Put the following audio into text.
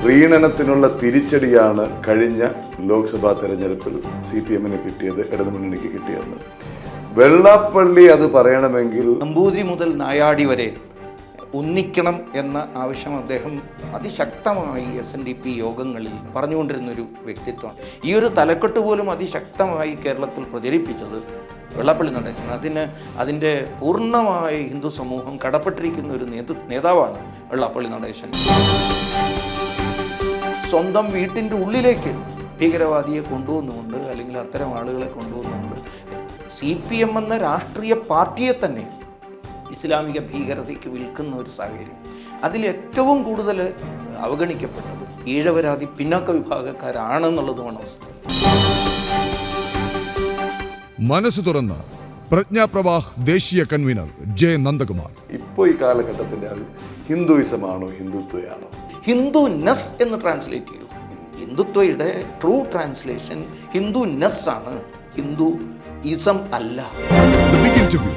പ്രീണനത്തിനുള്ള തിരിച്ചടിയാണ് കഴിഞ്ഞ ലോക്സഭാ തെരഞ്ഞെടുപ്പിൽ CPM-ന് കിട്ടിയത്, ഇടതുമുന്നണിക്ക് കിട്ടിയത്. വെള്ളാപ്പള്ളി അത് പറയണമെങ്കിൽ നമ്പൂതിരി മുതൽ നായാടി വരെ ഒന്നിക്കണം എന്ന ആവശ്യം അദ്ദേഹം അതിശക്തമായി SNDP യോഗങ്ങളിൽ പറഞ്ഞുകൊണ്ടിരുന്നൊരു വ്യക്തിത്വമാണ്. ഈ ഒരു തലക്കെട്ട് പോലും അതിശക്തമായി കേരളത്തിൽ പ്രചരിപ്പിച്ചത് വെള്ളാപ്പള്ളി നടേശൻ. അതിൻ്റെ പൂർണ്ണമായ ഹിന്ദു സമൂഹം കടപ്പെട്ടിരിക്കുന്ന ഒരു നേതാവാണ് വെള്ളാപ്പള്ളി നടേശൻ. സ്വന്തം വീട്ടിൻ്റെ ഉള്ളിലേക്ക് ഭീകരവാദിയെ കൊണ്ടുവന്നുകൊണ്ട് അല്ലെങ്കിൽ അത്തരം ആളുകളെ കൊണ്ടുവന്നുകൊണ്ട് CPM എന്ന രാഷ്ട്രീയ പാർട്ടിയെ തന്നെ ഇസ്ലാമിക ഭീകരതയ്ക്ക് വിൽക്കുന്ന ഒരു സാഹചര്യം. അതിലേറ്റവും കൂടുതൽ അവഗണിക്കപ്പെട്ടത് ഈഴവരാതി പിന്നാക്ക വിഭാഗക്കാരാണെന്നുള്ളതുമാണ് അവസ്ഥ. മനസ്സ് തുറന്ന് പ്രജ്ഞാപ്രവാഹ് ദേശീയ കൺവീനർ J. നന്ദകുമാർ. ഇപ്പോൾ ഈ കാലഘട്ടത്തിൻ്റെ അത് ഹിന്ദുയിസമാണോ ഹിന്ദുത്വയാണോ? ഹിന്ദുനെസ് എന്ന് ട്രാൻസ്ലേറ്റ് ചെയ്തു. ഹിന്ദുത്വയുടെ ട്രൂ ട്രാൻസ്ലേഷൻ ഹിന്ദുനെസ് ആണ്, ഹിന്ദു ഇസം അല്ല. The Big Interview